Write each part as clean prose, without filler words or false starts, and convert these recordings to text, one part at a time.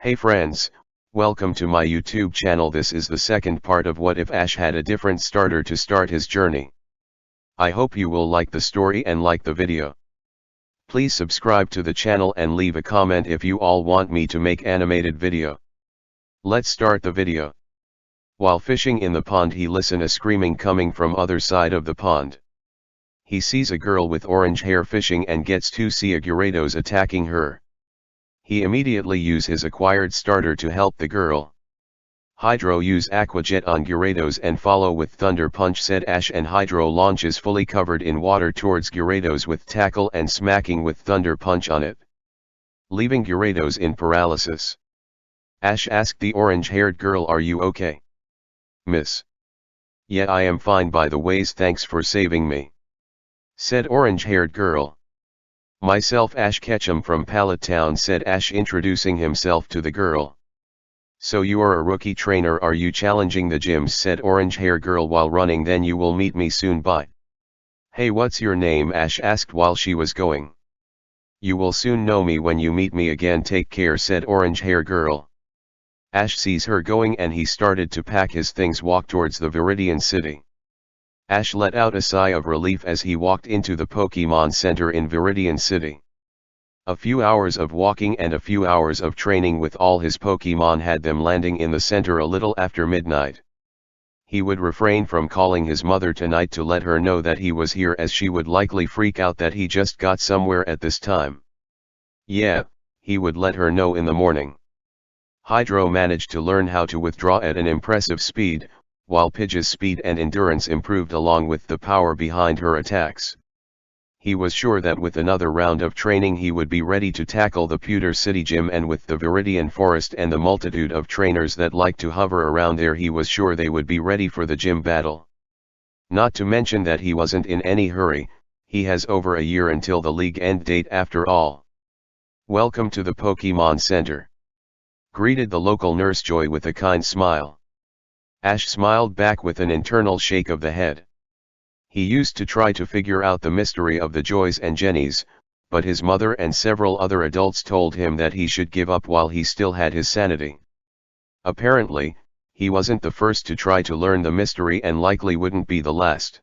Hey friends, welcome to my YouTube channel. This is the second part of What If Ash Had a Different Starter to Start His Journey. I hope you will like the story and like the video. Please subscribe to the channel and leave a comment if you all want me to make animated video. Let's start the video. While fishing in the pond, he listens a screaming coming from other side of the pond. He sees a girl with orange hair fishing and gets two sea gyarados attacking her. He immediately use his acquired starter to help the girl. Hydro use Aqua Jet on Gyarados and follow with Thunder Punch, said Ash, and Hydro launches fully covered in water towards Gyarados with Tackle and smacking with Thunder Punch on it, leaving Gyarados in paralysis. Ash asked the orange-haired girl, "Are you okay, miss?" "Yeah, I am fine by the ways, thanks for saving me," said orange-haired girl. "Myself Ash Ketchum from Pallet Town," said Ash, introducing himself to the girl. "So you are a rookie trainer, are you challenging the gyms?" said orange hair girl while running. "Then you will meet me soon, bye." "Hey, what's your name?" Ash asked while she was going. "You will soon know me when you meet me again, take care," said orange hair girl. Ash sees her going and he started to pack his things, walk towards the Viridian City. Ash let out a sigh of relief as he walked into the Pokemon Center in Viridian City. A few hours of walking and a few hours of training with all his Pokemon had them landing in the center a little after midnight. He would refrain from calling his mother tonight to let her know that he was here, as she would likely freak out that he just got somewhere at this time. Yeah, he would let her know in the morning. Hydro managed to learn how to withdraw at an impressive speed, while Pidge's speed and endurance improved along with the power behind her attacks. He was sure that with another round of training he would be ready to tackle the Pewter City Gym, and with the Viridian Forest and the multitude of trainers that like to hover around there, he was sure they would be ready for the gym battle. Not to mention that he wasn't in any hurry, he has over a year until the league end date after all. "Welcome to the Pokemon Center," greeted the local nurse Joy with a kind smile. Ash smiled back with an internal shake of the head. He used to try to figure out the mystery of the Joys and Jennies, but his mother and several other adults told him that he should give up while he still had his sanity. Apparently, he wasn't the first to try to learn the mystery and likely wouldn't be the last.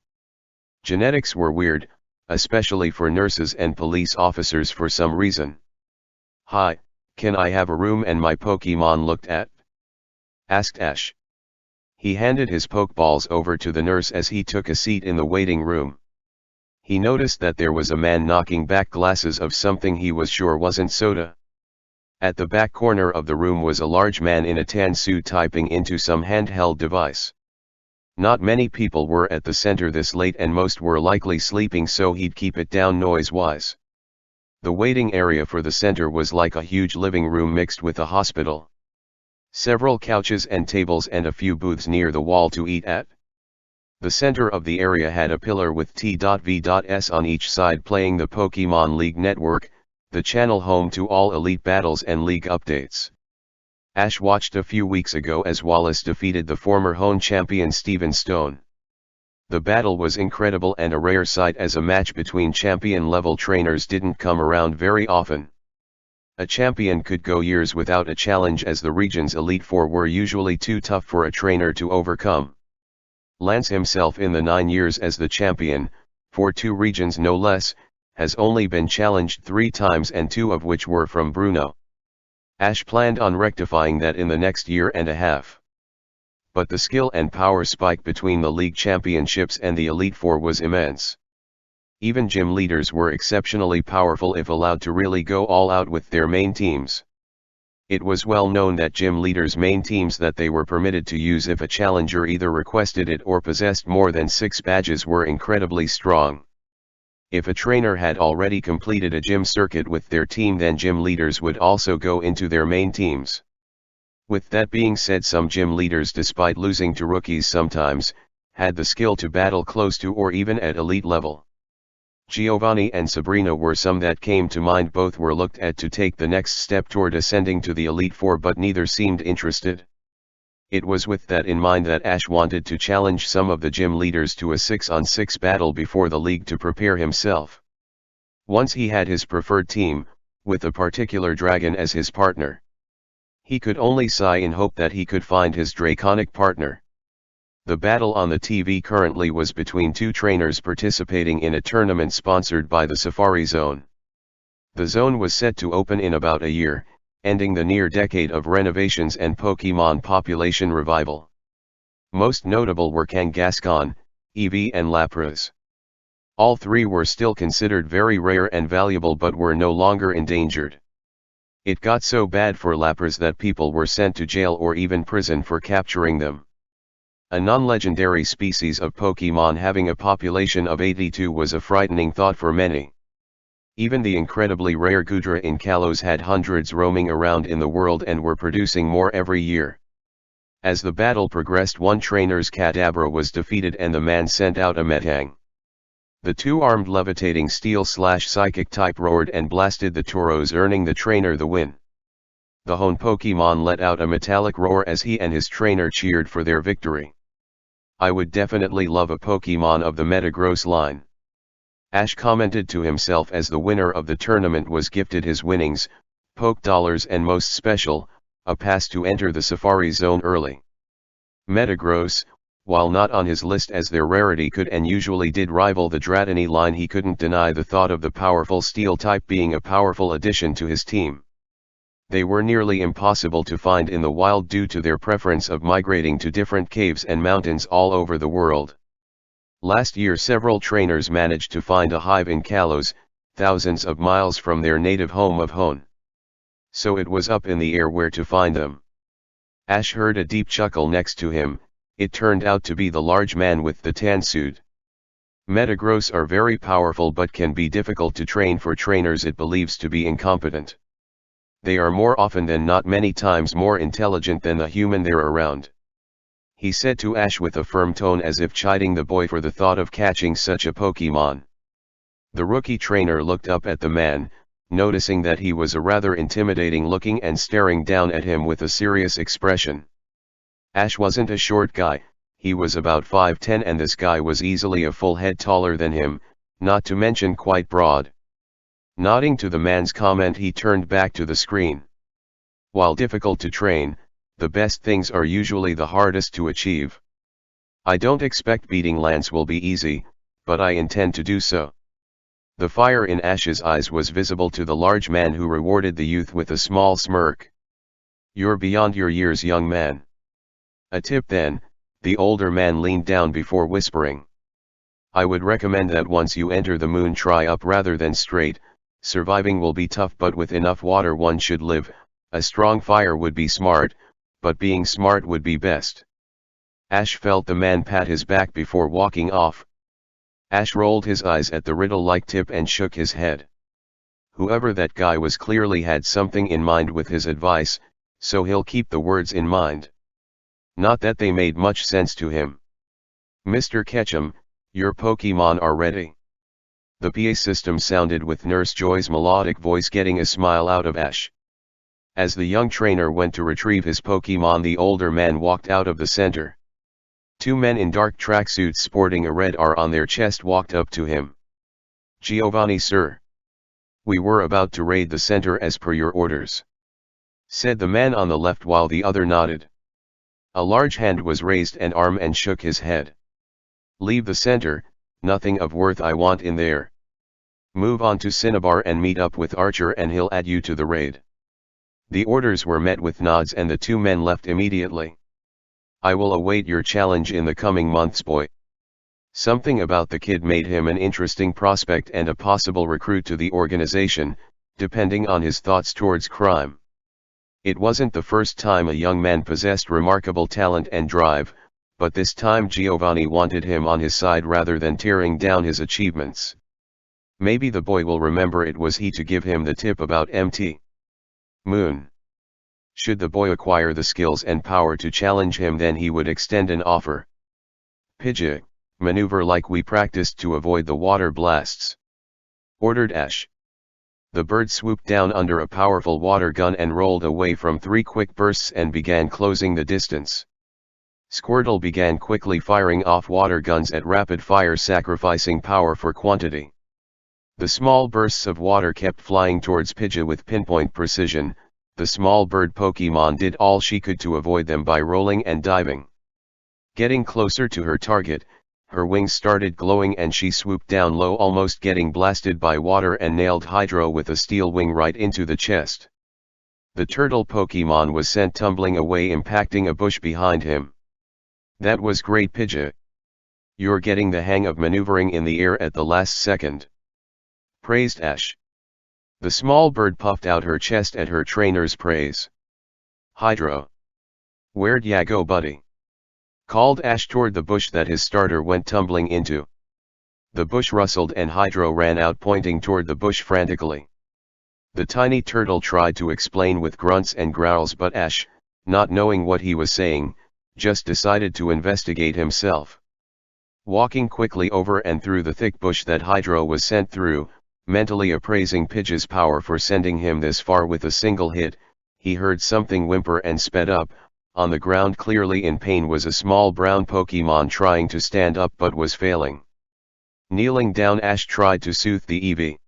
Genetics were weird, especially for nurses and police officers for some reason. "Hi, can I have a room and my Pokemon looked at?" asked Ash. He handed his Pokeballs over to the nurse as he took a seat in the waiting room. He noticed that there was a man knocking back glasses of something he was sure wasn't soda. At the back corner of the room was a large man in a tan suit typing into some handheld device. Not many people were at the center this late, and most were likely sleeping, so he'd keep it down noise-wise. The waiting area for the center was like a huge living room mixed with a hospital. Several couches and tables and a few booths near the wall to eat at. The center of the area had a pillar with T.V.S on each side playing the Pokemon League Network, the channel home to all elite battles and league updates. Ash watched a few weeks ago as Wallace defeated the former home champion Steven Stone. The battle was incredible and a rare sight, as a match between champion-level trainers didn't come around very often. A champion could go years without a challenge, as the region's Elite Four were usually too tough for a trainer to overcome. Lance himself, in the 9 years as the champion, for 2 regions no less, has only been challenged 3 times, and 2 of which were from Bruno. Ash planned on rectifying that in the next year and a half. But the skill and power spike between the league championships and the Elite Four was immense. Even gym leaders were exceptionally powerful if allowed to really go all out with their main teams. It was well known that gym leaders' main teams that they were permitted to use if a challenger either requested it or possessed more than 6 badges were incredibly strong. If a trainer had already completed a gym circuit with their team, then gym leaders would also go into their main teams. With that being said, some gym leaders, despite losing to rookies sometimes, had the skill to battle close to or even at elite level. Giovanni and Sabrina were some that came to mind. Both were looked at to take the next step toward ascending to the Elite Four, but neither seemed interested. It was with that in mind that Ash wanted to challenge some of the gym leaders to a 6-on-6 battle before the league to prepare himself. Once he had his preferred team, with a particular dragon as his partner, He could only sigh in hope that he could find his draconic partner. The battle on the TV currently was between two trainers participating in a tournament sponsored by the Safari Zone. The zone was set to open in about a year, ending the near decade of renovations and Pokémon population revival. Most notable were Kangaskhan, Eevee and Lapras. All three were still considered very rare and valuable but were no longer endangered. It got so bad for Lapras that people were sent to jail or even prison for capturing them. A non-legendary species of Pokémon having a population of 82 was a frightening thought for many. Even the incredibly rare Goodra in Kalos had hundreds roaming around in the world and were producing more every year. As the battle progressed, one trainer's Kadabra was defeated and the man sent out a Metang. The two-armed levitating steel/psychic type roared and blasted the Tauros, earning the trainer the win. The Hone Pokémon let out a metallic roar as he and his trainer cheered for their victory. I would definitely love a Pokémon of the Metagross line. Ash commented to himself as the winner of the tournament was gifted his winnings, Poke Dollars, and most special, a pass to enter the Safari Zone early. Metagross, while not on his list as their rarity could and usually did rival the Dratini line, he couldn't deny the thought of the powerful steel type being a powerful addition to his team. They were nearly impossible to find in the wild due to their preference of migrating to different caves and mountains all over the world. Last year several trainers managed to find a hive in Kalos, thousands of miles from their native home of Hone. So it was up in the air where to find them. Ash heard a deep chuckle next to him. It turned out to be the large man with the tan suit. Metagross are very powerful but can be difficult to train for trainers it believes to be incompetent. They are more often than not many times more intelligent than the human they're around. He said to Ash with a firm tone as if chiding the boy for the thought of catching such a Pokémon. The rookie trainer looked up at the man, noticing that he was a rather intimidating looking and staring down at him with a serious expression. Ash wasn't a short guy, he was about 5'10" and this guy was easily a full head taller than him, not to mention quite broad. Nodding to the man's comment, he turned back to the screen. While difficult to train, the best things are usually the hardest to achieve. I don't expect beating Lance will be easy, but I intend to do so. The fire in Ash's eyes was visible to the large man, who rewarded the youth with a small smirk. You're beyond your years, young man. A tip then, the older man leaned down before whispering. I would recommend that once you enter the moon, try up rather than straight. Surviving will be tough, but with enough water one should live. A strong fire would be smart, but being smart would be best. Ash felt the man pat his back before walking off. Ash rolled his eyes at the riddle-like tip and shook his head. Whoever that guy was clearly had something in mind with his advice, so he'll keep the words in mind. Not that they made much sense to him. Mr. Ketchum, your Pokémon are ready. The PA system sounded with Nurse Joy's melodic voice, getting a smile out of Ash. As the young trainer went to retrieve his Pokémon, the older man walked out of the center. Two men in dark tracksuits sporting a red R on their chest walked up to him. Giovanni, sir. We were about to raid the center as per your orders, said the man on the left while the other nodded. A large hand was raised and arm and shook his head. Leave the center, nothing of worth I want in there. Move on to Cinnabar and meet up with Archer and he'll add you to the raid. The orders were met with nods and the two men left immediately. I will await your challenge in the coming months, boy. Something about the kid made him an interesting prospect and a possible recruit to the organization, depending on his thoughts towards crime. It wasn't the first time a young man possessed remarkable talent and drive, but this time Giovanni wanted him on his side rather than tearing down his achievements. Maybe the boy will remember it was he to give him the tip about MT Moon. Should the boy acquire the skills and power to challenge him, then he would extend an offer. Pidgey, maneuver like we practiced to avoid the water blasts, ordered Ash. The bird swooped down under a powerful water gun and rolled away from 3 quick bursts and began closing the distance. Squirtle began quickly firing off water guns at rapid fire, sacrificing power for quantity. The small bursts of water kept flying towards Pidgey with pinpoint precision, the small bird Pokemon did all she could to avoid them by rolling and diving. Getting closer to her target, her wings started glowing and she swooped down low, almost getting blasted by water, and nailed Hydro with a steel wing right into the chest. The turtle Pokemon was sent tumbling away, impacting a bush behind him. "That was great, Pidgey. You're getting the hang of maneuvering in the air at the last second," praised Ash. The small bird puffed out her chest at her trainer's praise. "Hydro, where'd ya go, buddy?" called Ash toward the bush that his starter went tumbling into. The bush rustled and Hydro ran out, pointing toward the bush frantically. The tiny turtle tried to explain with grunts and growls, but Ash, not knowing what he was saying, just decided to investigate himself. Walking quickly over and through the thick bush that Hydro was sent through, mentally appraising Pidge's power for sending him this far with a single hit, he heard something whimper and sped up. On the ground, clearly in pain, was a small brown Pokemon trying to stand up but was failing. Kneeling down, Ash tried to soothe the Eevee.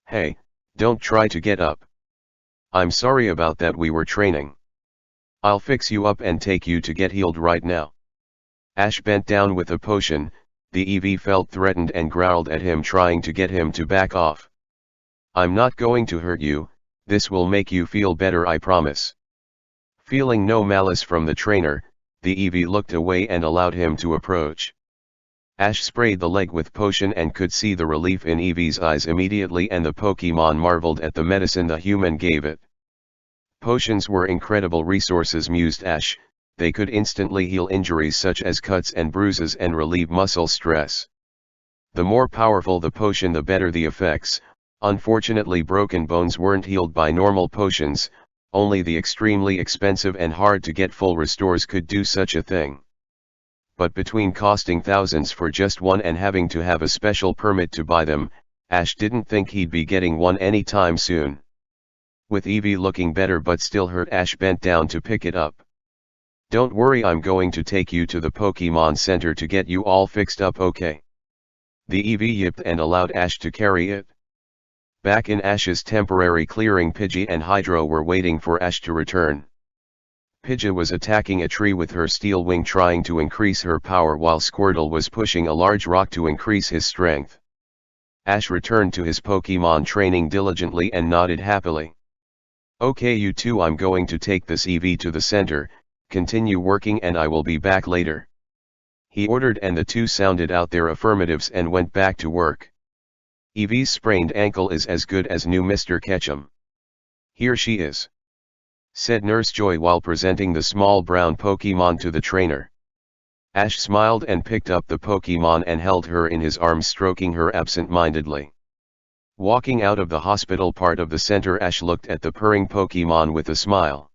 "Hey, don't try to get up. I'm sorry about that, we were training. I'll fix you up and take you to get healed right now." Ash bent down with a potion. The Eevee felt threatened and growled at him, trying to get him to back off. "I'm not going to hurt you, this will make you feel better, I promise." Feeling no malice from the trainer, the Eevee looked away and allowed him to approach. Ash sprayed the leg with potion and could see the relief in Eevee's eyes immediately, and the Pokemon marveled at the medicine the human gave it. Potions were incredible resources, mused Ash. They could instantly heal injuries such as cuts and bruises and relieve muscle stress. The more powerful the potion, the better the effects. Unfortunately, broken bones weren't healed by normal potions. Only the extremely expensive and hard to get full restores could do such a thing. But between costing thousands for just one and having to have a special permit to buy them, Ash didn't think he'd be getting one anytime soon. With Eevee looking better but still hurt, Ash bent down to pick it up. "Don't worry, I'm going to take you to the Pokemon Center to get you all fixed up, okay?" The Eevee yipped and allowed Ash to carry it. Back in Ash's temporary clearing, Pidgey and Hydro were waiting for Ash to return. Pidgey was attacking a tree with her steel wing, trying to increase her power, while Squirtle was pushing a large rock to increase his strength. Ash returned to his Pokemon training diligently and nodded happily. "Okay, you two, I'm going to take this Eevee to the center, continue working and I will be back later," he ordered, and the two sounded out their affirmatives and went back to work. "Eevee's sprained ankle is as good as new, Mr. Ketchum. Here she is," said Nurse Joy while presenting the small brown Pokemon to the trainer. Ash smiled and picked up the Pokemon and held her in his arms, stroking her absent-mindedly. Walking out of the hospital part of the center, Ash looked at the purring Pokemon with a smile.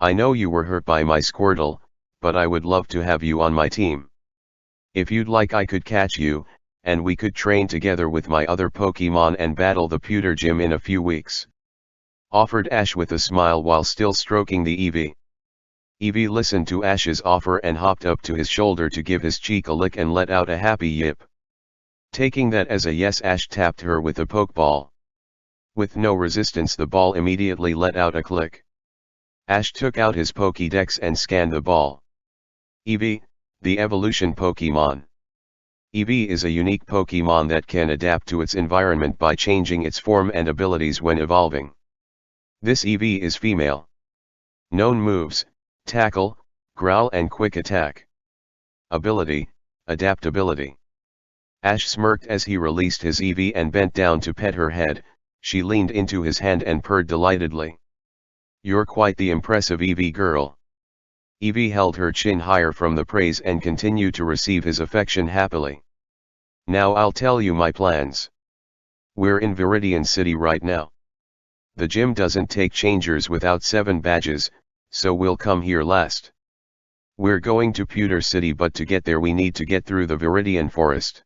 "I know you were hurt by my Squirtle, but I would love to have you on my team. If you'd like, I could catch you, and we could train together with my other Pokemon and battle the pewter gym in a few weeks," offered Ash with a smile while still stroking the Eevee. Eevee listened to Ash's offer and hopped up to his shoulder to give his cheek a lick and let out a happy yip. Taking that as a yes, Ash tapped her with a Pokeball. With no resistance, the ball immediately let out a click. Ash took out his Pokédex and scanned the ball. Eevee, the evolution Pokemon. Eevee is a unique Pokemon that can adapt to its environment by changing its form and abilities when evolving. This Eevee is female. Known moves: Tackle, Growl and Quick Attack. Ability: Adaptability. Ash smirked as he released his Eevee and bent down to pet her head. She leaned into his hand and purred delightedly. "You're quite the impressive Eevee girl." Eevee held her chin higher from the praise and continued to receive his affection happily. "Now I'll tell you my plans. We're in Viridian City right now. The gym doesn't take changers without 7 badges, so we'll come here last. We're going to Pewter City, but to get there we need to get through the Viridian Forest.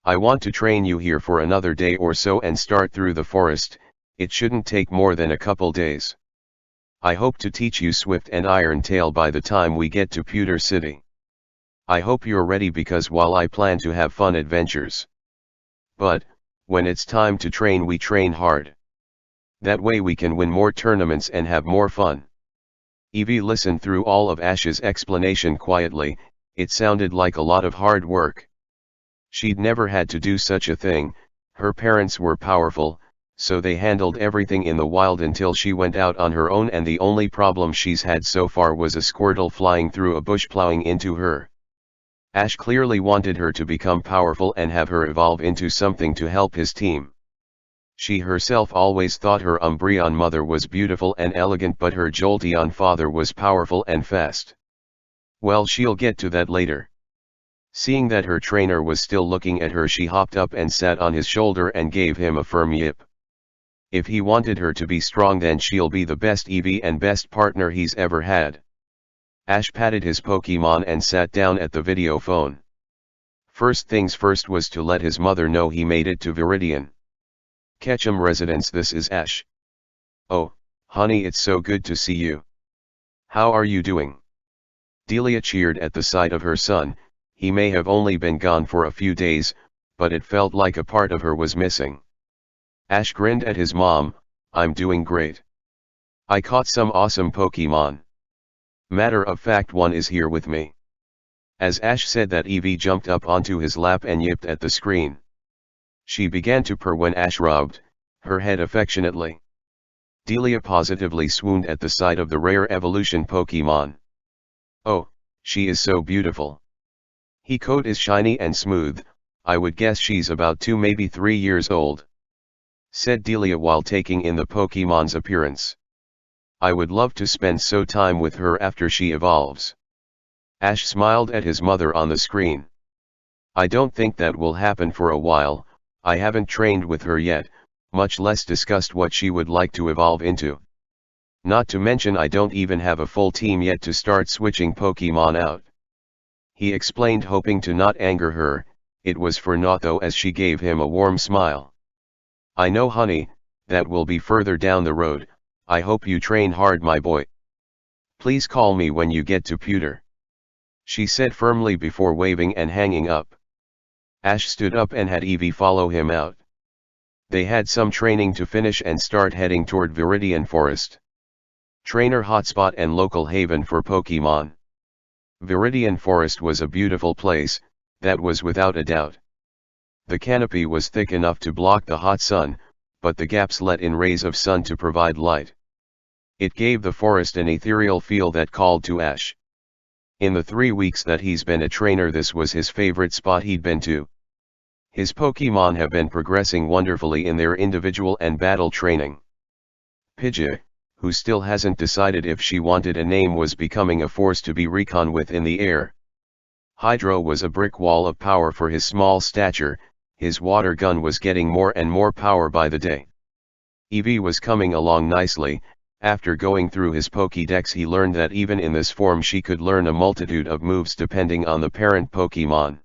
I want to train you here for another day or so and start through the forest. It shouldn't take more than a couple days. I hope to teach you Swift and Iron Tail by the time we get to Pewter City. I hope you're ready, because while I plan to have fun adventures, but when it's time to train, we train hard. That way we can win more tournaments and have more fun. Evie listened through all of Ash's explanation quietly. It sounded like a lot of hard work. She'd never had to do such a thing. Her parents were powerful, so they handled everything in the wild until she went out on her own, and the only problem she's had so far was a Squirtle flying through a bush plowing into her. Ash clearly wanted her to become powerful and have her evolve into something to help his team. She herself always thought her Umbreon mother was beautiful and elegant, but her Jolteon father was powerful and fast. Well, she'll get to that later. Seeing that her trainer was still looking at her, she hopped up and sat on his shoulder and gave him a firm yip. If he wanted her to be strong, then she'll be the best Eevee and best partner he's ever had. Ash patted his Pokemon and sat down at the video phone. First things first was to let his mother know he made it to Viridian Ketchum residence. This is Ash. Oh, honey, it's so good to see you. How are you doing? Delia cheered at the sight of her son. He may have only been gone for a few days, but it felt like a part of her was missing. Ash grinned at his mom. I'm doing great. I caught some awesome Pokemon. Matter of fact, one is here with me. As Ash said that, Eevee jumped up onto his lap and yipped at the screen. She began to purr when Ash rubbed her head affectionately. Delia positively swooned at the sight of the rare evolution Pokemon. Oh, she is so beautiful. Her coat is shiny and smooth. I would guess she's about 2, maybe 3 years old, said Delia while taking in the Pokemon's appearance. I would love to spend so time with her after she evolves. Ash smiled at his mother on the screen. I don't think that will happen for a while. I haven't trained with her yet, much less discussed what she would like to evolve into. Not to mention, I don't even have a full team yet to start switching Pokemon out. He explained, hoping to not anger her. It was for naught though, as she gave him a warm smile. I know, honey, that will be further down the road. I hope you train hard, my boy. Please call me when you get to Pewter, she said firmly before waving and hanging up. Ash stood up and had Eevee follow him out. They had some training to finish and start heading toward Viridian Forest, trainer hotspot and local haven for Pokemon. Viridian Forest was a beautiful place, that was without a doubt. The canopy was thick enough to block the hot sun, but the gaps let in rays of sun to provide light. It gave the forest an ethereal feel that called to Ash. In the 3 weeks that he's been a trainer, this was his favorite spot he'd been to. His Pokemon have been progressing wonderfully in their individual and battle training. Pidgey, who still hasn't decided if she wanted a name, was becoming a force to be reckoned with in the air. Hydro was a brick wall of power for his small stature. His water gun was getting more and more power by the day. Eevee was coming along nicely. After going through his Pokédex, he learned that even in this form she could learn a multitude of moves depending on the parent Pokémon.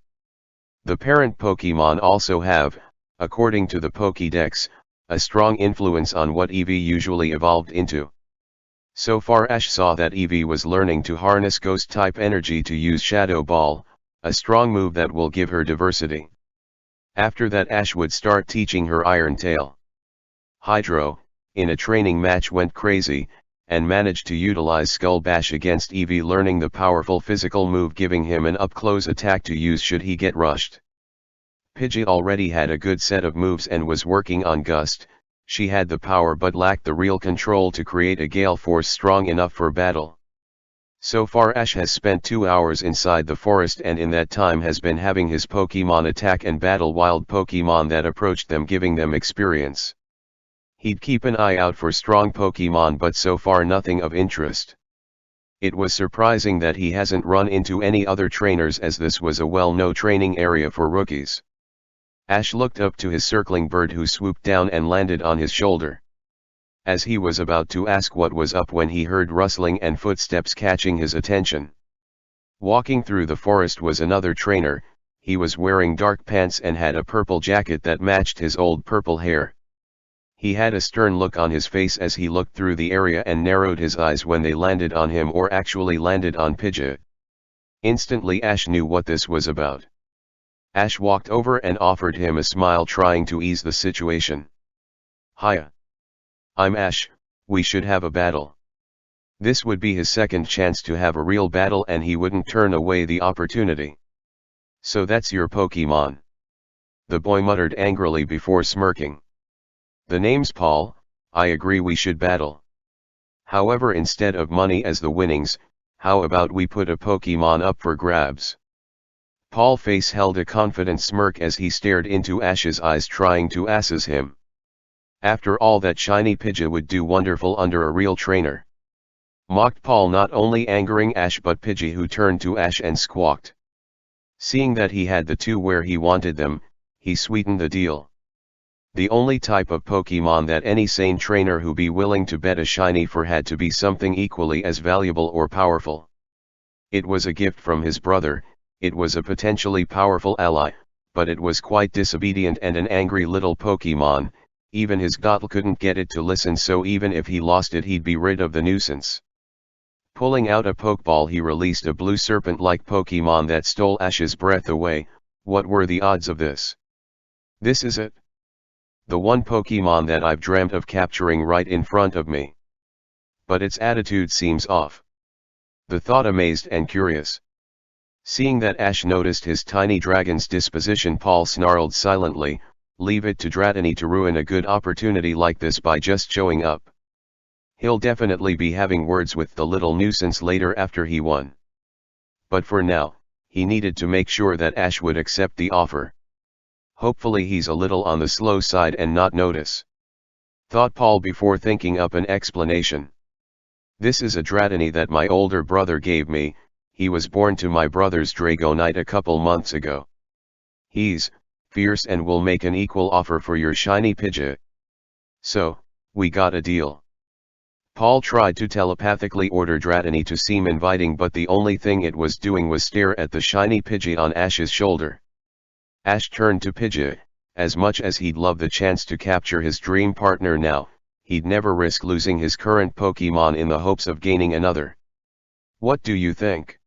The parent Pokémon also have, according to the Pokédex, a strong influence on what Eevee usually evolved into. So far Ash saw that Eevee was learning to harness ghost-type energy to use Shadow Ball, a strong move that will give her diversity. After that Ash would start teaching her Iron Tail. Hydro, in a training match, went crazy, and managed to utilize Skull Bash against Eevee, learning the powerful physical move, giving him an up-close attack to use should he get rushed. Pidgey already had a good set of moves and was working on Gust. She had the power but lacked the real control to create a Gale Force strong enough for battle. So far Ash has spent 2 hours inside the forest, and in that time has been having his Pokemon attack and battle wild Pokemon that approached them, giving them experience. He'd keep an eye out for strong Pokemon, but so far nothing of interest. It was surprising that he hasn't run into any other trainers, as this was a well-known training area for rookies. Ash looked up to his circling bird, who swooped down and landed on his shoulder. As he was about to ask what was up when he heard rustling and footsteps catching his attention. Walking through the forest was another trainer. He was wearing dark pants and had a purple jacket that matched his old purple hair. He had a stern look on his face as he looked through the area and narrowed his eyes when they landed on him, or actually landed on Pidgey. Instantly Ash knew what this was about. Ash walked over and offered him a smile, trying to ease the situation. Hiya. I'm Ash, we should have a battle. This would be his second chance to have a real battle and he wouldn't turn away the opportunity. So that's your Pokemon? The boy muttered angrily before smirking. The name's Paul, I agree we should battle. However, instead of money as the winnings, how about we put a Pokemon up for grabs? Paul's face held a confident smirk as he stared into Ash's eyes, trying to assess him. After all, that shiny Pidgey would do wonderful under a real trainer. Mocked Paul, not only angering Ash but Pidgey, who turned to Ash and squawked. Seeing that he had the two where he wanted them, he sweetened the deal. The only type of Pokemon that any sane trainer who be willing to bet a shiny for had to be something equally as valuable or powerful. It was a gift from his brother, it was a potentially powerful ally, but it was quite disobedient and an angry little Pokemon. Even his Dottle couldn't get it to listen, so even if he lost it he'd be rid of the nuisance. Pulling out a Pokeball, he released a blue serpent-like Pokemon that stole Ash's breath away. What were the odds of this? This is it. The one Pokemon that I've dreamt of capturing right in front of me. But its attitude seems off. The thought amazed and curious. Seeing that Ash noticed his tiny dragon's disposition, Paul snarled silently, "Leave it to Dratini to ruin a good opportunity like this by just showing up. He'll definitely be having words with the little nuisance later after he won." But for now, he needed to make sure that Ash would accept the offer. Hopefully he's a little on the slow side and not notice, thought Paul before thinking up an explanation. "This is a Dratini that my older brother gave me. He was born to my brother's Dragonite a couple months ago. He's fierce and will make an equal offer for your shiny Pidgey. So, we got a deal." Paul tried to telepathically order Dratini to seem inviting, but the only thing it was doing was stare at the shiny Pidgey on Ash's shoulder. Ash turned to Pidgey. As much as he'd love the chance to capture his dream partner now, he'd never risk losing his current Pokemon in the hopes of gaining another. "What do you think?"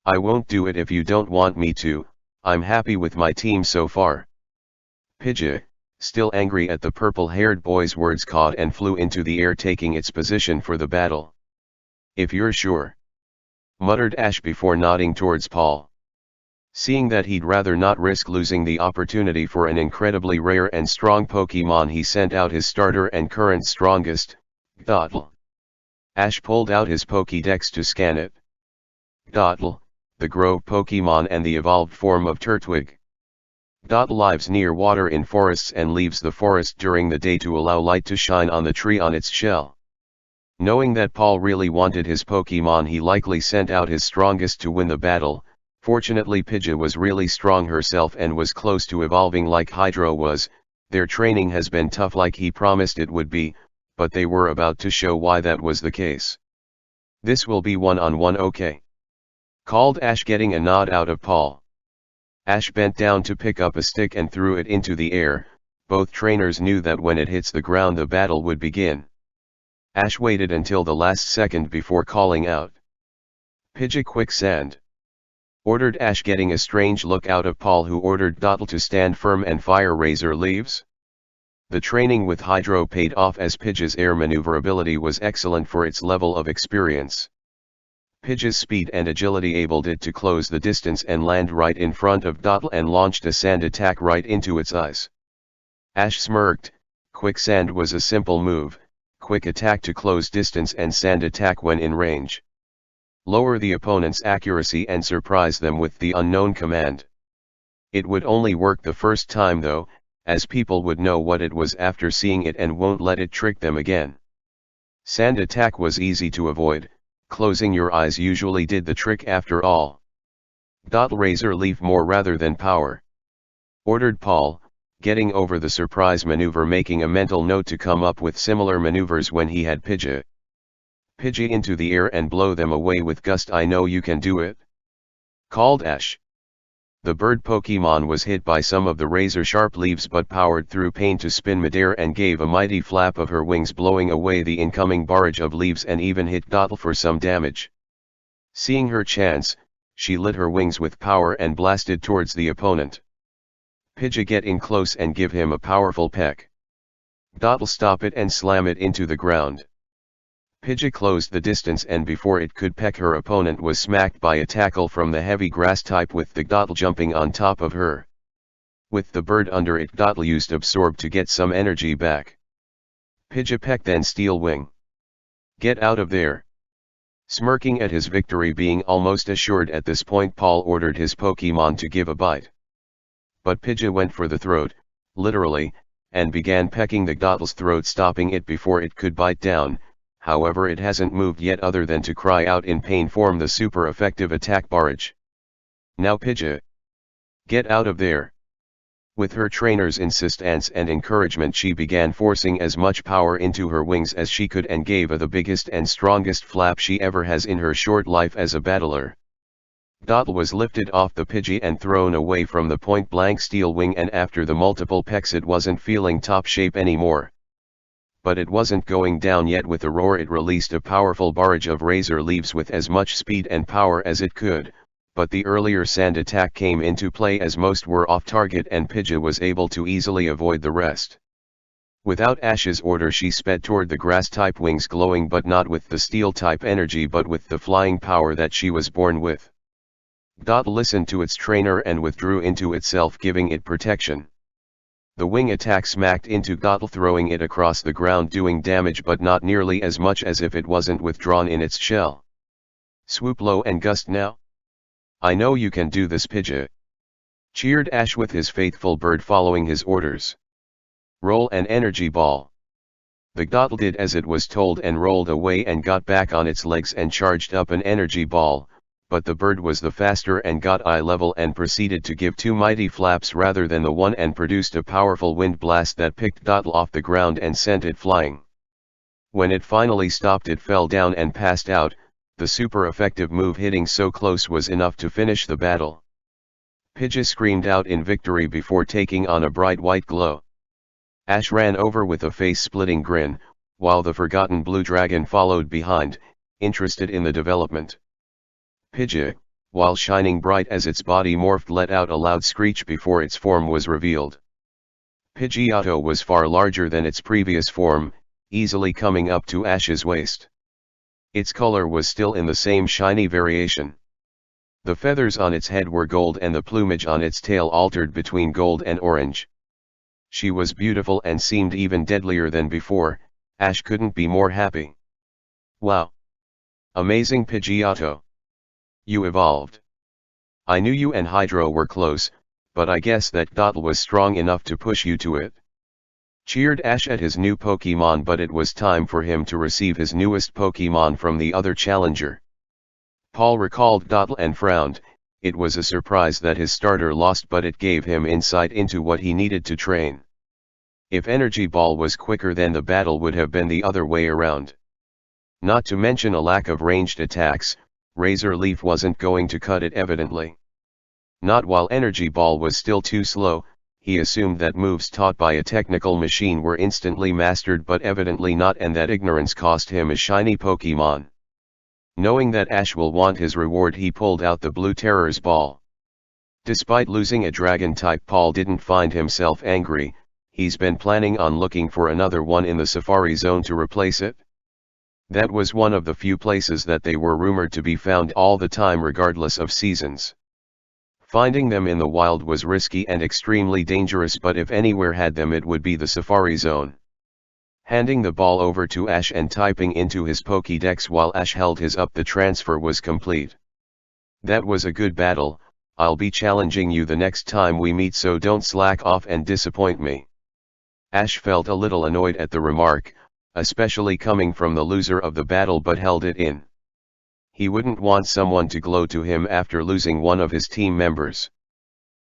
"I won't do it if you don't want me to. I'm happy with my team so far." Pidgey, still angry at the purple-haired boy's words, caught and flew into the air, taking its position for the battle. "If you're sure," muttered Ash before nodding towards Paul. Seeing that he'd rather not risk losing the opportunity for an incredibly rare and strong Pokemon, he sent out his starter and current strongest, Dottle. Ash pulled out his Pokédex to scan it. Dottle, the Grove Pokemon and the evolved form of Turtwig. Dottle lives near water in forests and leaves the forest during the day to allow light to shine on the tree on its shell. Knowing that Paul really wanted his Pokemon, he likely sent out his strongest to win the battle. Fortunately, Pidgey was really strong herself and was close to evolving like Hydro was. Their training has been tough like he promised it would be, but they were about to show why that was the case. "This will be one-on-one, okay?" called Ash, getting a nod out of Paul. Ash bent down to pick up a stick and threw it into the air. Both trainers knew that when it hits the ground the battle would begin. Ash waited until the last second before calling out, "Pidgey Quicksand," ordered Ash, getting a strange look out of Paul, who ordered Dottle to stand firm and fire razor leaves. The training with Hydro paid off, as Pidgey's air maneuverability was excellent for its level of experience. Pidgey's speed and agility enabled it to close the distance and land right in front of Dottle and launched a sand attack right into its eyes. Ash smirked. Quicksand was a simple move: quick attack to close distance and sand attack when in range. Lower the opponent's accuracy and surprise them with the unknown command. It would only work the first time though, as people would know what it was after seeing it and won't let it trick them again. Sand attack was easy to avoid. Closing your eyes usually did the trick after all. Dottle razor leaf more rather than power, ordered Paul, getting over the surprise maneuver, making a mental note to come up with similar maneuvers when he had Pidgey. "Pidgey into the air and blow them away with gust. I know you can do it," called Ash. The bird Pokemon was hit by some of the razor-sharp leaves but powered through pain to spin midair and gave a mighty flap of her wings, blowing away the incoming barrage of leaves, and even hit Dottle for some damage. Seeing her chance, she lit her wings with power and blasted towards the opponent. "Pidgey, get in close and give him a powerful peck." Dot'll stop it and slam it into the ground. Pidgey closed the distance and before it could peck her opponent was smacked by a tackle from the heavy grass type with the Dot'll jumping on top of her. With the bird under it, Dot'll used Absorb to get some energy back. Pidgey pecked then Steel Wing. Get out of there. Smirking at his victory being almost assured at this point, Paul ordered his Pokemon to give a bite. But Pidgey went for the throat, literally, and began pecking the Dottle's throat, stopping it before it could bite down. However, it hasn't moved yet other than to cry out in pain, form the super effective attack barrage. Now Pidgey, get out of there. With her trainer's insistence and encouragement, she began forcing as much power into her wings as she could and gave her the biggest and strongest flap she ever has in her short life as a battler. Dottle was lifted off the Pidgey and thrown away from the point-blank Steel Wing, and after the multiple pecks it wasn't feeling top shape anymore. But it wasn't going down yet. With a roar it released a powerful barrage of razor leaves with as much speed and power as it could, but the earlier sand attack came into play as most were off target and Pidgey was able to easily avoid the rest. Without Ash's order she sped toward the grass-type wings, glowing but not with the steel-type energy but with the flying power that she was born with. Dottle listened to its trainer and withdrew into itself, giving it protection. The wing attack smacked into Dottle, throwing it across the ground, doing damage but not nearly as much as if it wasn't withdrawn in its shell. Swoop low and gust now. I know you can do this, Pidgey, cheered Ash with his faithful bird following his orders. Roll an energy ball. The Dottle did as it was told and rolled away and got back on its legs and charged up an energy ball, but the bird was the faster and got eye level and proceeded to give two mighty flaps rather than the one and produced a powerful wind blast that picked Dottle off the ground and sent it flying. When it finally stopped it fell down and passed out. The super effective move hitting so close was enough to finish the battle. Pidgey screamed out in victory before taking on a bright white glow. Ash ran over with a face-splitting grin, while the forgotten blue dragon followed behind, interested in the development. Pidgey, while shining bright as its body morphed, let out a loud screech before its form was revealed. Pidgeotto was far larger than its previous form, easily coming up to Ash's waist. Its color was still in the same shiny variation. The feathers on its head were gold and the plumage on its tail altered between gold and orange. She was beautiful and seemed even deadlier than before. Ash couldn't be more happy. Wow! Amazing, Pidgeotto! You evolved. I knew you and Hydro were close, but I guess that Dottle was strong enough to push you to it. Cheered Ash at his new Pokemon, but it was time for him to receive his newest Pokemon from the other challenger. Paul recalled Dottle and frowned. It was a surprise that his starter lost, but it gave him insight into what he needed to train. If Energy Ball was quicker, then the battle would have been the other way around. Not to mention a lack of ranged attacks, Razor Leaf wasn't going to cut it evidently. Not while Energy Ball was still too slow. He assumed that moves taught by a technical machine were instantly mastered, but evidently not, and that ignorance cost him a shiny Pokemon. Knowing that Ash will want his reward, he pulled out the Blue Terror's Ball. Despite losing a dragon type, Paul didn't find himself angry. He's been planning on looking for another one in the Safari Zone to replace it. That was one of the few places that they were rumored to be found all the time, regardless of seasons. Finding them in the wild was risky and extremely dangerous, but if anywhere had them it would be the Safari Zone. Handing the ball over to Ash and typing into his Pokédex while Ash held his up, the transfer was complete. That was a good battle. I'll be challenging you the next time we meet, so don't slack off and disappoint me. Ash felt a little annoyed at the remark, especially coming from the loser of the battle, but held it in. He wouldn't want someone to glow to him after losing one of his team members.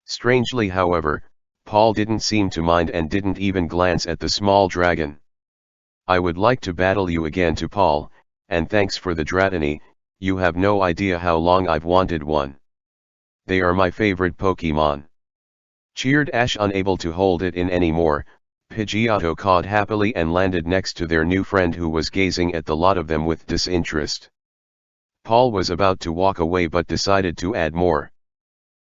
Strangely, however, Paul didn't seem to mind and didn't even glance at the small dragon. I would like to battle you again, to Paul, and thanks for the Dratini. You have no idea how long I've wanted one. They are my favorite Pokemon. Cheered Ash, unable to hold it in anymore. Pidgeotto cawed happily and landed next to their new friend, who was gazing at the lot of them with disinterest. Paul was about to walk away but decided to add more.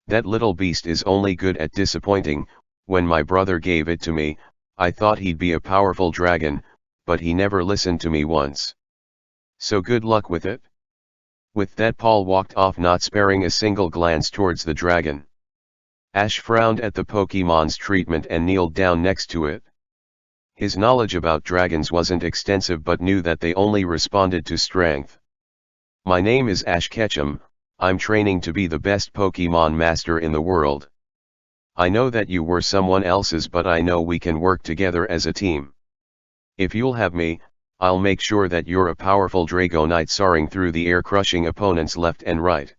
That little beast is only good at disappointing. When my brother gave it to me, I thought he'd be a powerful dragon, but he never listened to me once. So good luck with it." With that, Paul walked off, not sparing a single glance towards the dragon. Ash frowned at the Pokémon's treatment and kneeled down next to it. His knowledge about dragons wasn't extensive, but knew that they only responded to strength. "My name is Ash Ketchum, I'm training to be the best Pokémon master in the world. I know that you were someone else's, but I know we can work together as a team. If you'll have me, I'll make sure that you're a powerful Dragonite soaring through the air, crushing opponents left and right."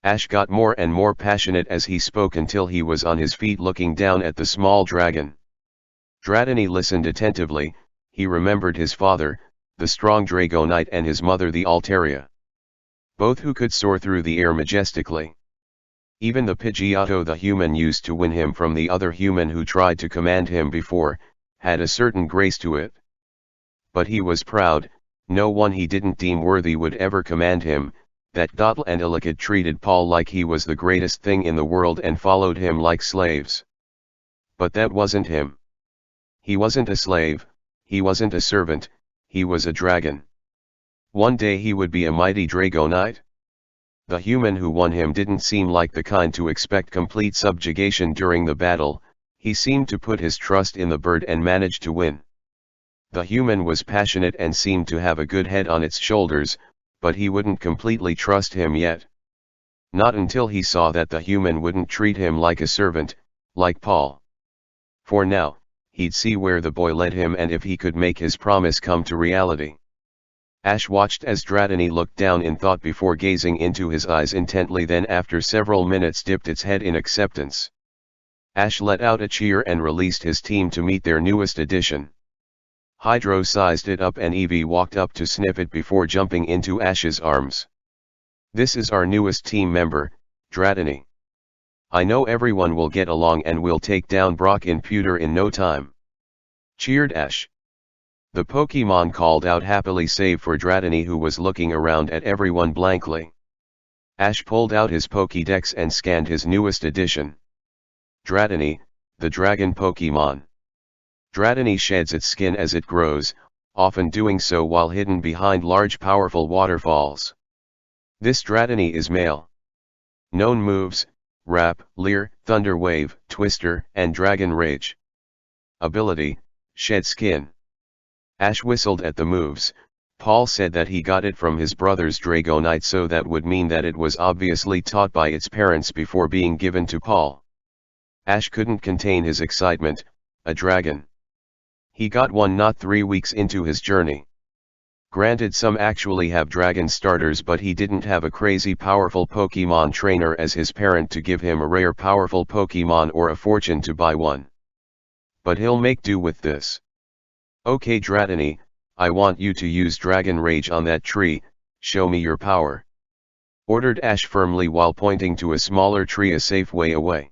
Ash got more and more passionate as he spoke until he was on his feet looking down at the small dragon. Dratini listened attentively. He remembered his father, the strong Dragonite, and his mother, the Altaria. Both who could soar through the air majestically. Even the Pidgeotto the human used to win him from the other human who tried to command him before, had a certain grace to it. But he was proud. No one he didn't deem worthy would ever command him. That Dottle and Illicud treated Paul like he was the greatest thing in the world and followed him like slaves. But that wasn't him. He wasn't a slave, he wasn't a servant, he was a dragon. One day he would be a mighty Dragonite. The human who won him didn't seem like the kind to expect complete subjugation during the battle. He seemed to put his trust in the bird and managed to win. The human was passionate and seemed to have a good head on its shoulders, but he wouldn't completely trust him yet. Not until he saw that the human wouldn't treat him like a servant, like Paul. For now, he'd see where the boy led him and if he could make his promise come to reality. Ash watched as Dratini looked down in thought before gazing into his eyes intently, then after several minutes dipped its head in acceptance. Ash let out a cheer and released his team to meet their newest addition. Hydro sized it up and Eevee walked up to sniff it before jumping into Ash's arms. "This is our newest team member, Dratini. I know everyone will get along and we'll take down Brock in pewter in no time," cheered Ash. The Pokémon called out happily, save for Dratini, who was looking around at everyone blankly. Ash pulled out his Pokédex and scanned his newest addition. Dratini, the dragon Pokémon. Dratini sheds its skin as it grows, often doing so while hidden behind large powerful waterfalls. This Dratini is male. Known moves: Wrap, Leer, Thunder Wave, Twister, and Dragon Rage. Ability: Shed Skin. Ash whistled at the moves. Paul said that he got it from his brother's Dragonite, so that would mean that it was obviously taught by its parents before being given to Paul. Ash couldn't contain his excitement. A dragon. He got one not 3 weeks into his journey. Granted, some actually have dragon starters, but he didn't have a crazy powerful Pokemon trainer as his parent to give him a rare powerful Pokemon or a fortune to buy one. But he'll make do with this. "Okay Dratini, I want you to use Dragon Rage on that tree. Show me your power," ordered Ash firmly while pointing to a smaller tree a safe way away.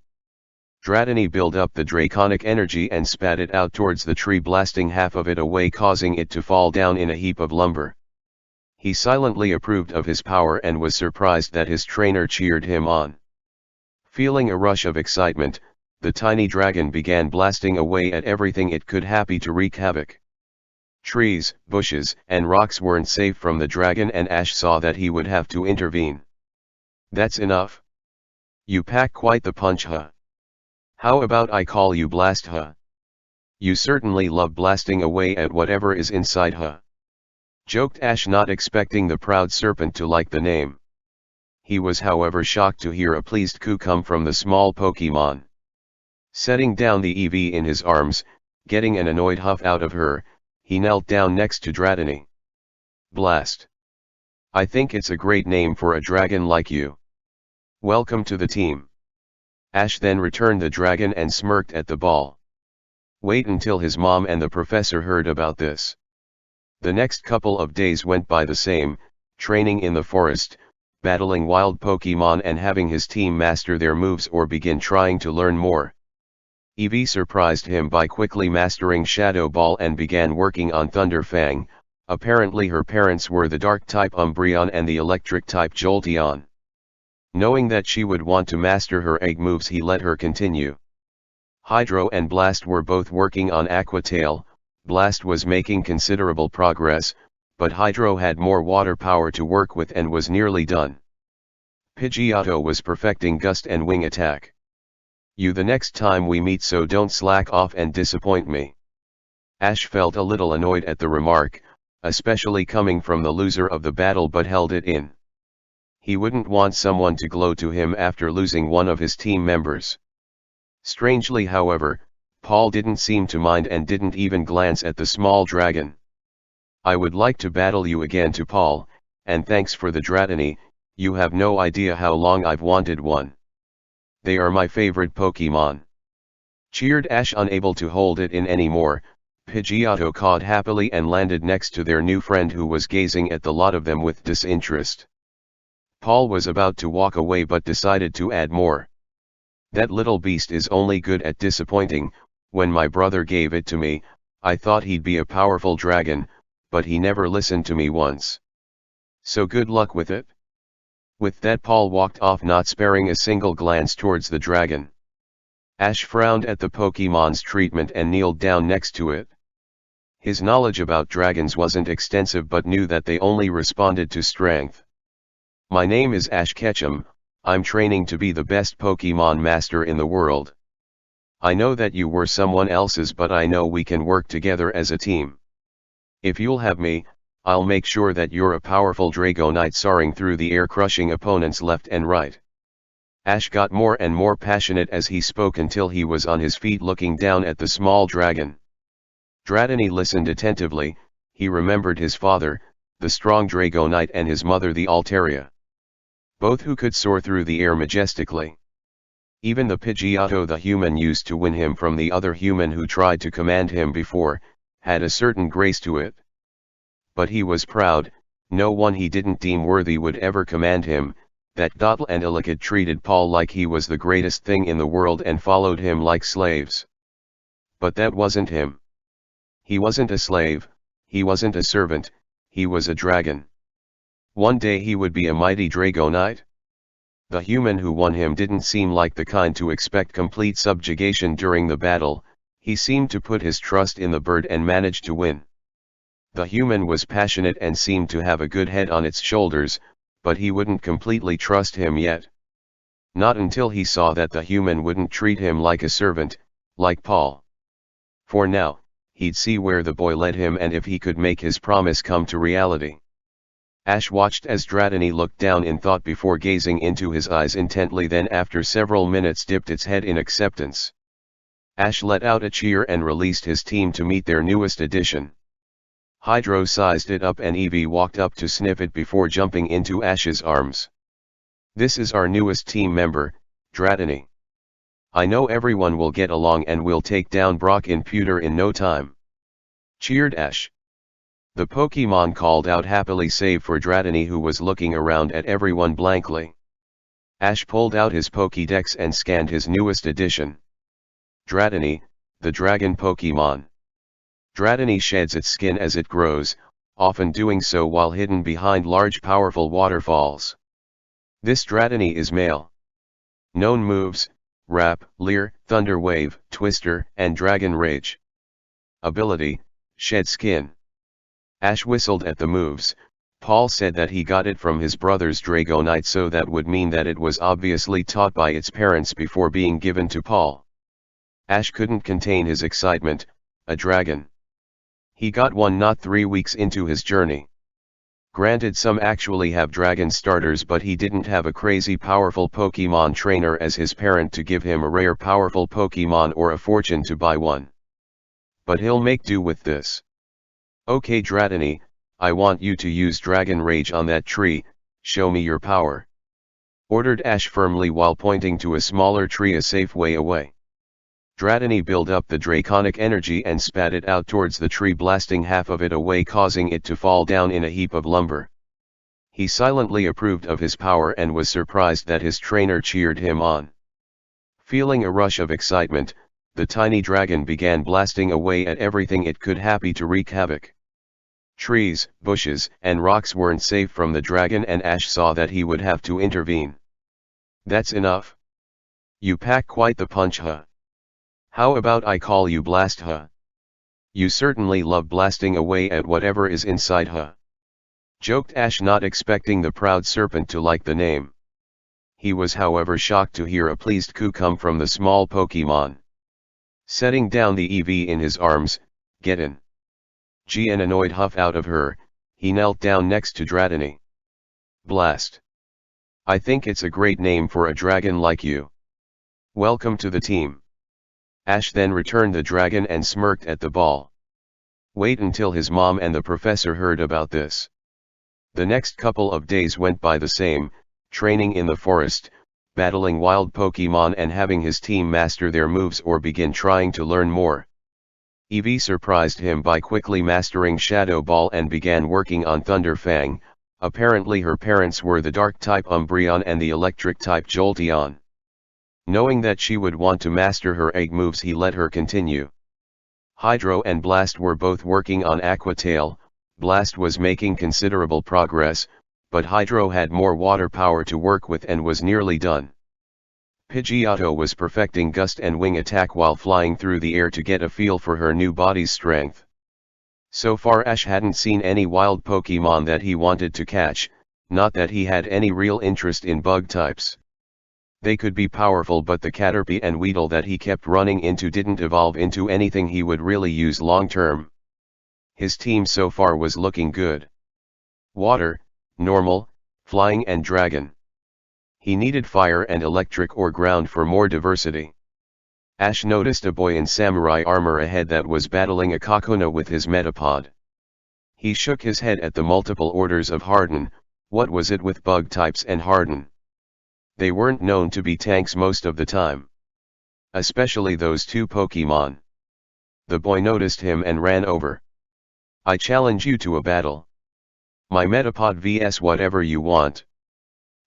Dratini built up the draconic energy and spat it out towards the tree, blasting half of it away, causing it to fall down in a heap of lumber. He silently approved of his power and was surprised that his trainer cheered him on. Feeling a rush of excitement, the tiny dragon began blasting away at everything it could, happy to wreak havoc. Trees, bushes, and rocks weren't safe from the dragon, and Ash saw that he would have to intervene. "That's enough. You pack quite the punch, huh? How about I call you Blast, huh? You certainly love blasting away at whatever is inside, huh?" joked Ash, not expecting the proud serpent to like the name. He was however shocked to hear a pleased coo come from the small Pokemon. Setting down the Eevee in his arms, getting an annoyed huff out of her, he knelt down next to Dratini. "Blast. I think it's a great name for a dragon like you. Welcome to the team." Ash then returned the dragon and smirked at the ball. Wait until his mom and the professor heard about this. The next couple of days went by the same, training in the forest, battling wild Pokemon and having his team master their moves or begin trying to learn more. Eevee surprised him by quickly mastering Shadow Ball and began working on Thunder Fang. Apparently her parents were the Dark-type Umbreon and the Electric-type Jolteon. Knowing that she would want to master her egg moves, he let her continue. Hydro and Blast were both working on Aqua Tail. Blast was making considerable progress, but Hydro had more water power to work with and was nearly done. Pidgeotto was perfecting Gust and Wing Attack. You the next time we meet, so don't slack off and disappoint me. Ash felt a little annoyed at the remark, especially coming from the loser of the battle, but held it in. He wouldn't want someone to gloat to him after losing one of his team members. Strangely, however, Paul didn't seem to mind and didn't even glance at the small dragon. I would like to battle you again, to Paul, and thanks for the Dratini. You have no idea how long I've wanted one. They are my favorite Pokemon. Cheered Ash, unable to hold it in anymore. Pidgeotto cawed happily and landed next to their new friend, who was gazing at the lot of them with disinterest. Paul was about to walk away but decided to add more. That little beast is only good at disappointing. When my brother gave it to me, I thought he'd be a powerful dragon, but he never listened to me once. So good luck with it. With that, Paul walked off, not sparing a single glance towards the dragon. Ash frowned at the Pokemon's treatment and kneeled down next to it. His knowledge about dragons wasn't extensive, but knew that they only responded to strength. My name is Ash Ketchum. I'm training to be the best Pokemon master in the world. I know that you were someone else's, but I know we can work together as a team. If you'll have me, I'll make sure that you're a powerful Dragonite soaring through the air, crushing opponents left and right. Ash got more and more passionate as he spoke until he was on his feet looking down at the small dragon. Dratini listened attentively. He remembered his father, the strong Dragonite, and his mother, the Altaria. Both who could soar through the air majestically. Even the Pidgeotto the human used to win him from the other human who tried to command him before, had a certain grace to it. But he was proud. No one he didn't deem worthy would ever command him. That Dottle and Illicud treated Paul like he was the greatest thing in the world and followed him like slaves. But that wasn't him. He wasn't a slave, he wasn't a servant, he was a dragon. One day he would be a mighty Dragonite. The human who won him didn't seem like the kind to expect complete subjugation during the battle. He seemed to put his trust in the bird and managed to win. The human was passionate and seemed to have a good head on its shoulders, but he wouldn't completely trust him yet. Not until he saw that the human wouldn't treat him like a servant, like Paul. For now, he'd see where the boy led him and if he could make his promise come to reality. Ash watched as Dratini looked down in thought before gazing into his eyes intently, then after several minutes dipped its head in acceptance. Ash let out a cheer and released his team to meet their newest addition. Hydro sized it up and Eevee walked up to sniff it before jumping into Ash's arms. This is our newest team member, Dratini. I know everyone will get along and we'll take down Brock in pewter in no time. Cheered Ash. The Pokemon called out happily, save for Dratini, who was looking around at everyone blankly. Ash pulled out his Pokédex and scanned his newest addition. Dratini, the dragon Pokemon. Dratini sheds its skin as it grows, often doing so while hidden behind large powerful waterfalls. This Dratini is male. Known moves: Wrap, Leer, Thunder Wave, Twister, and Dragon Rage. Ability: Shed Skin. Ash whistled at the moves. Paul said that he got it from his brother's Dragonite, so that would mean that it was obviously taught by its parents before being given to Paul. Ash couldn't contain his excitement. A dragon. He got one not 3 weeks into his journey. Granted, some actually have dragon starters, but he didn't have a crazy powerful Pokemon trainer as his parent to give him a rare powerful Pokemon or a fortune to buy one. But he'll make do with this. Okay Dratini, I want you to use Dragon Rage on that tree. Show me your power. Ordered Ash firmly while pointing to a smaller tree a safe way away. Dratini built up the draconic energy and spat it out towards the tree, blasting half of it away, causing it to fall down in a heap of lumber. He silently approved of his power and was surprised that his trainer cheered him on. Feeling a rush of excitement, the tiny dragon began blasting away at everything it could, happy to wreak havoc. Trees, bushes, and rocks weren't safe from the dragon, and Ash saw that he would have to intervene. That's enough. You pack quite the punch, huh? How about I call you Blast huh? You certainly love blasting away at whatever is inside huh? Joked Ash, not expecting the proud serpent to like the name. He was however shocked to hear a pleased coo come from the small Pokemon. Setting down the EV in his arms, "Get in." An annoyed huff out of her, he knelt down next to Dratini. "Blast. I think it's a great name for a dragon like you. Welcome to the team." Ash then returned the dragon and smirked at the ball. Wait until his mom and the professor heard about this. The next couple of days went by the same, training in the forest, battling wild Pokemon and having his team master their moves or begin trying to learn more. Eevee surprised him by quickly mastering Shadow Ball and began working on Thunder Fang. Apparently her parents were the Dark-type Umbreon and the Electric-type Jolteon. Knowing that she would want to master her egg moves, he let her continue. Hydro and Blast were both working on Aqua Tail. Blast was making considerable progress, but Hydro had more water power to work with and was nearly done. Pidgeotto was perfecting Gust and Wing Attack while flying through the air to get a feel for her new body's strength. So far Ash hadn't seen any wild Pokemon that he wanted to catch, not that he had any real interest in bug types. They could be powerful, but the Caterpie and Weedle that he kept running into didn't evolve into anything he would really use long term. His team so far was looking good. Water, normal, flying and dragon. He needed fire and electric or ground for more diversity. Ash noticed a boy in samurai armor ahead that was battling a Kakuna with his Metapod. He shook his head at the multiple orders of Harden. What was it with bug types and Harden? They weren't known to be tanks most of the time. Especially those two Pokemon. The boy noticed him and ran over. "I challenge you to a battle. My Metapod vs whatever you want."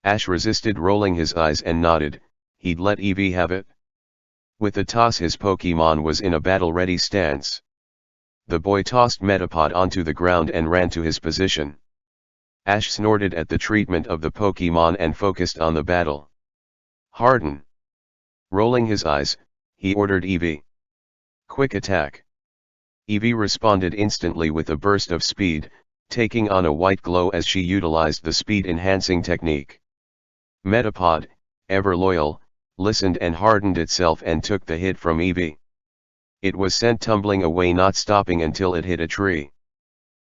Ash resisted, rolling his eyes, and nodded. He'd let Eevee have it. With a toss his Pokemon was in a battle-ready stance. The boy tossed Metapod onto the ground and ran to his position. Ash snorted at the treatment of the Pokemon and focused on the battle. "Harden." Rolling his eyes, he ordered Eevee. "Quick attack." Eevee responded instantly with a burst of speed, taking on a white glow as she utilized the speed-enhancing technique. Metapod, ever loyal, listened and hardened itself and took the hit from Eevee. It was sent tumbling away, not stopping until it hit a tree.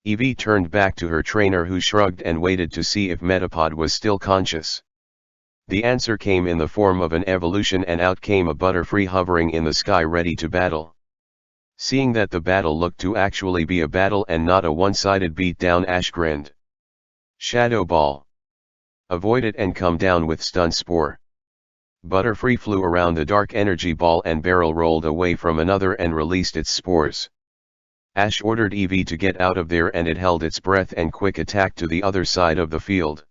Eevee turned back to her trainer, who shrugged and waited to see if Metapod was still conscious. The answer came in the form of an evolution, and out came a Butterfree hovering in the sky ready to battle. Seeing that the battle looked to actually be a battle and not a one-sided beatdown, Ash grinned. "Shadow Ball. Avoid it and come down with Stun Spore." Butterfree flew around the dark energy ball and barrel rolled away from another and released its spores. Ash ordered Eevee to get out of there, and it held its breath and quick attacked to the other side of the field.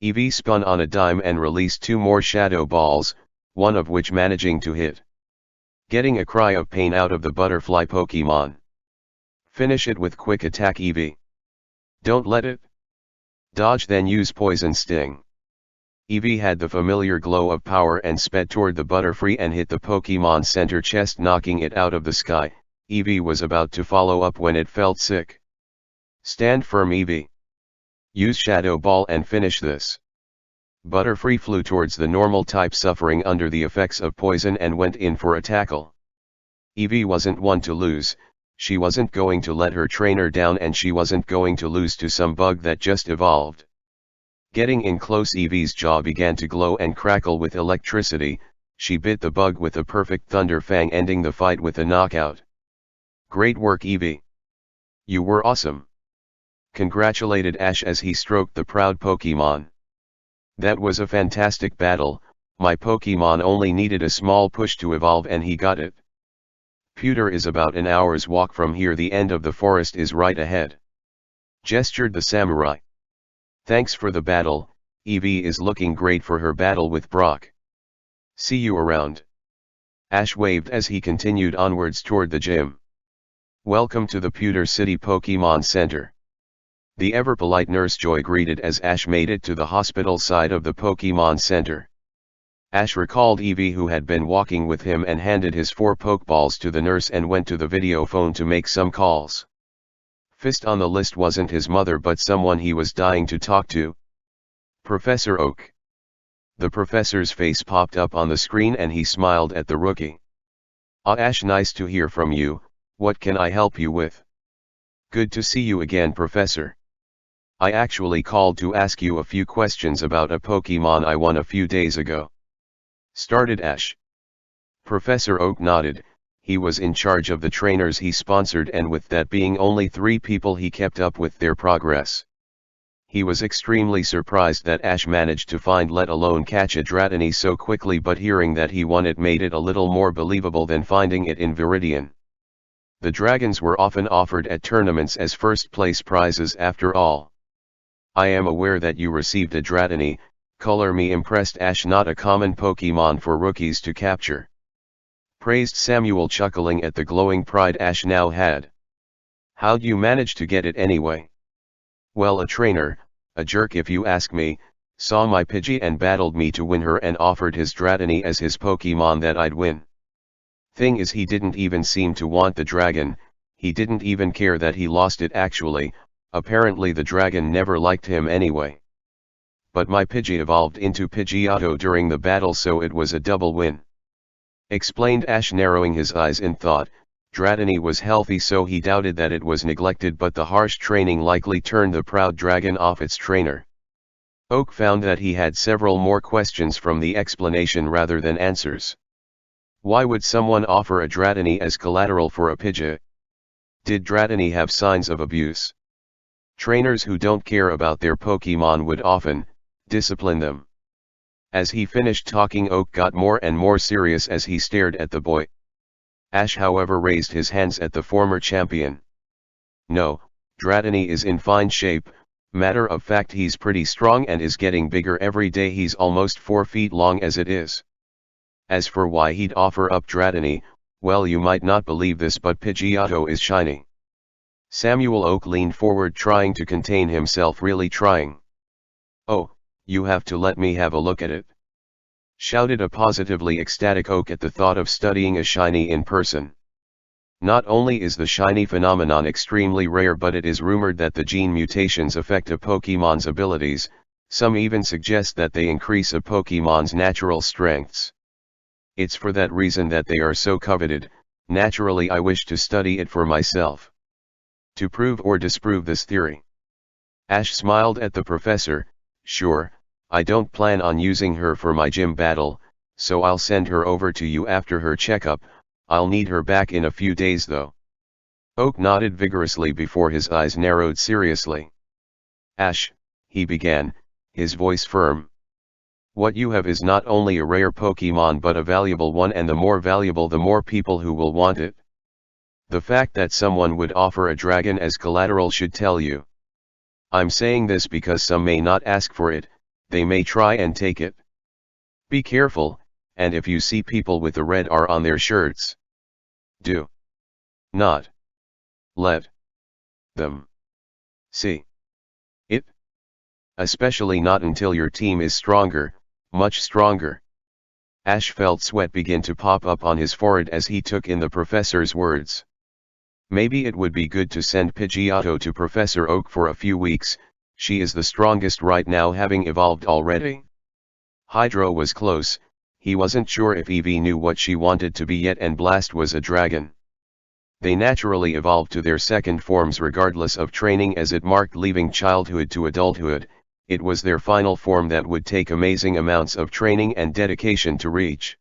Eevee spun on a dime and released two more Shadow Balls, one of which managing to hit. Getting a cry of pain out of the butterfly Pokemon. "Finish it with quick attack, Eevee. Don't let it dodge, then use Poison Sting." Eevee had the familiar glow of power and sped toward the Butterfree and hit the Pokemon center chest, knocking it out of the sky. Eevee was about to follow up when it felt sick. "Stand firm, Eevee. Use Shadow Ball and finish this." Butterfree flew towards the normal type, suffering under the effects of poison, and went in for a tackle. Eevee wasn't one to lose. She wasn't going to let her trainer down, and she wasn't going to lose to some bug that just evolved. Getting in close, Eevee's jaw began to glow and crackle with electricity. She bit the bug with a perfect Thunder Fang, ending the fight with a knockout. "Great work, Eevee. You were awesome," congratulated Ash as he stroked the proud Pokemon. "That was a fantastic battle. My Pokemon only needed a small push to evolve and he got it. Pewter is about an hour's walk from here. The end of the forest is right ahead," gestured the samurai. "Thanks for the battle. Eevee is looking great for her battle with Brock. See you around." Ash waved as he continued onwards toward the gym. "Welcome to the Pewter City Pokemon Center." The ever-polite Nurse Joy greeted as Ash made it to the hospital side of the Pokemon Center. Ash recalled Evie, who had been walking with him, and handed his 4 Pokeballs to the nurse and went to the video phone to make some calls. First on the list wasn't his mother but someone he was dying to talk to. Professor Oak. The professor's face popped up on the screen and he smiled at the rookie. "Ah, Ash, nice to hear from you. What can I help you with?" "Good to see you again, Professor. I actually called to ask you a few questions about a Pokemon I won a few days ago," started Ash. Professor Oak nodded. He was in charge of the trainers he sponsored, and with that being only 3 people, he kept up with their progress. He was extremely surprised that Ash managed to find, let alone catch, a Dratini so quickly, but hearing that he won it made it a little more believable than finding it in Viridian. The dragons were often offered at tournaments as first place prizes after all. "I am aware that you received a Dratini. Color me impressed, Ash. Not a common Pokemon for rookies to capture," praised Samuel, chuckling at the glowing pride Ash now had. "How'd you manage to get it anyway?" "Well, a trainer, a jerk if you ask me, saw my Pidgey and battled me to win her and offered his Dratini as his Pokemon that I'd win. Thing is, he didn't even seem to want the dragon. He didn't even care that he lost it actually. Apparently the dragon never liked him anyway. But my Pidgey evolved into Pidgeotto during the battle, so it was a double win," explained Ash, narrowing his eyes in thought. Dratini was healthy, so he doubted that it was neglected, but the harsh training likely turned the proud dragon off its trainer. Oak found that he had several more questions from the explanation rather than answers. Why would someone offer a Dratini as collateral for a Pidgey? Did Dratini have signs of abuse? Trainers who don't care about their Pokemon would often discipline them. As he finished talking, Oak got more and more serious as he stared at the boy. Ash, however, raised his hands at the former champion. "No, Dratini is in fine shape. Matter of fact, he's pretty strong and is getting bigger every day. He's almost 4 feet long as it is. As for why he'd offer up Dratini, well, you might not believe this, but Pidgeotto is shiny." Samuel Oak leaned forward, trying to contain himself, really trying. "Oh, you have to let me have a look at it," shouted a positively ecstatic Oak at the thought of studying a shiny in person. Not only is the shiny phenomenon extremely rare, but it is rumored that the gene mutations affect a Pokemon's abilities. Some even suggest that they increase a Pokemon's natural strengths. It's for that reason that they are so coveted. Naturally, I wish to study it for myself, to prove or disprove this theory. Ash smiled at the professor. "Sure, I don't plan on using her for my gym battle, so I'll send her over to you after her checkup. I'll need her back in a few days though." Oak nodded vigorously before his eyes narrowed seriously. "Ash," he began, his voice firm, "what you have is not only a rare Pokemon but a valuable one, and the more valuable the more people who will want it. The fact that someone would offer a dragon as collateral should tell you. I'm saying this because some may not ask for it, they may try and take it. Be careful, and if you see people with the red R on their shirts, do not let them see it. Especially not until your team is stronger, much stronger." Ash felt sweat begin to pop up on his forehead as he took in the professor's words. Maybe it would be good to send Pidgeotto to Professor Oak for a few weeks. She is the strongest right now, having evolved already. Hydro was close. He wasn't sure if Eevee knew what she wanted to be yet, and Blast was a dragon. They naturally evolved to their second forms regardless of training, as it marked leaving childhood to adulthood. It was their final form that would take amazing amounts of training and dedication to reach.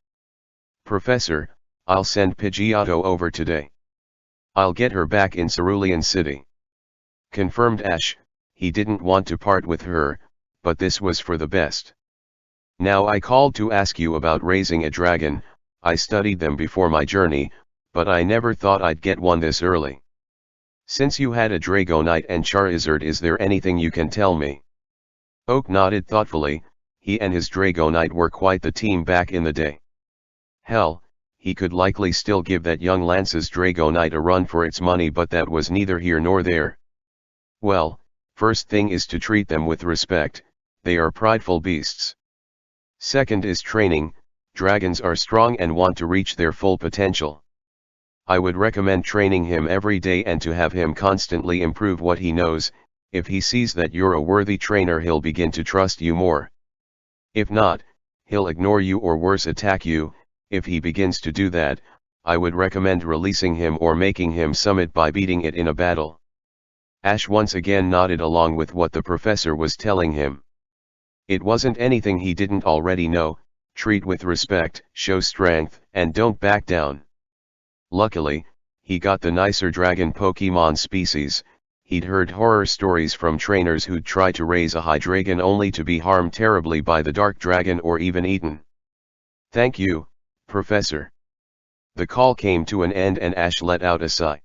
"Professor, I'll send Pidgeotto over today. I'll get her back in Cerulean City," confirmed Ash. He didn't want to part with her, but this was for the best. "Now, I called to ask you about raising a dragon. I studied them before my journey, but I never thought I'd get one this early. Since you had a Dragonite and Charizard, is there anything you can tell me?" Oak nodded thoughtfully. He and his Dragonite were quite the team back in the day. Hell, he could likely still give that young Lance's Dragonite a run for its money, but that was neither here nor there. "Well, first thing is to treat them with respect. They are prideful beasts. Second is training. Dragons are strong and want to reach their full potential. I would recommend training him every day and to have him constantly improve what he knows. If he sees that you're a worthy trainer, he'll begin to trust you more. If not, he'll ignore you or worse attack you. If he begins to do that, I would recommend releasing him or making him submit by beating it in a battle. Ash once again nodded along with what the professor was telling him. It wasn't anything he didn't already know. Treat with respect, show strength, and don't back down. Luckily, he got the nicer dragon Pokemon species. He'd heard horror stories from trainers who'd try to raise a Hydreigon only to be harmed terribly by the dark dragon or even eaten. Thank you, Professor. The call came to an end and Ash let out a sigh.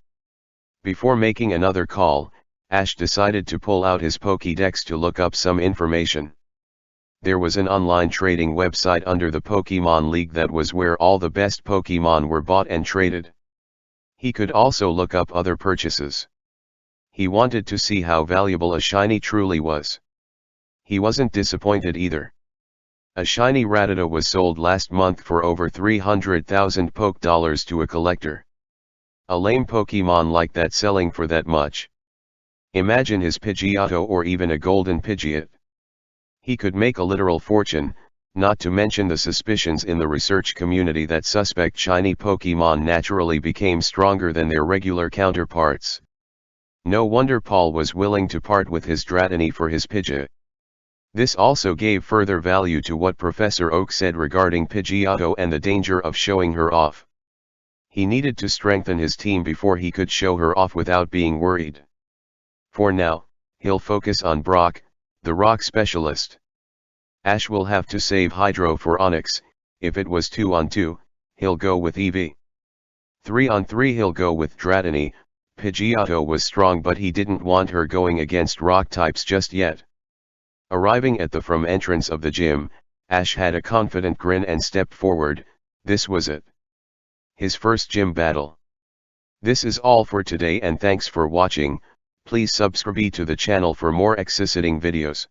Before making another call, Ash decided to pull out his Pokédex to look up some information. There was an online trading website under the Pokemon League that was where all the best Pokemon were bought and traded. He could also look up other purchases. He wanted to see how valuable a shiny truly was. He wasn't disappointed either. A shiny Rattata was sold last month for over 300,000 Poke dollars to a collector. A lame Pokemon like that selling for that much. Imagine his Pidgeotto or even a golden Pidgeot. He could make a literal fortune, not to mention the suspicions in the research community that suspect shiny Pokemon naturally became stronger than their regular counterparts. No wonder Paul was willing to part with his Dratini for his Pidgeot. This also gave further value to what Professor Oak said regarding Pidgeotto and the danger of showing her off. He needed to strengthen his team before he could show her off without being worried. For now, he'll focus on Brock, the rock specialist. Ash will have to save Hydro for Onix. If it was 2-on-2, he'll go with Eevee. 3-on-3 he'll go with Dratini. Pidgeotto was strong but he didn't want her going against rock types just yet. Arriving at the front entrance of the gym, Ash had a confident grin and stepped forward. This was it. His first gym battle. This is all for today and thanks for watching. Please subscribe to the channel for more exciting videos.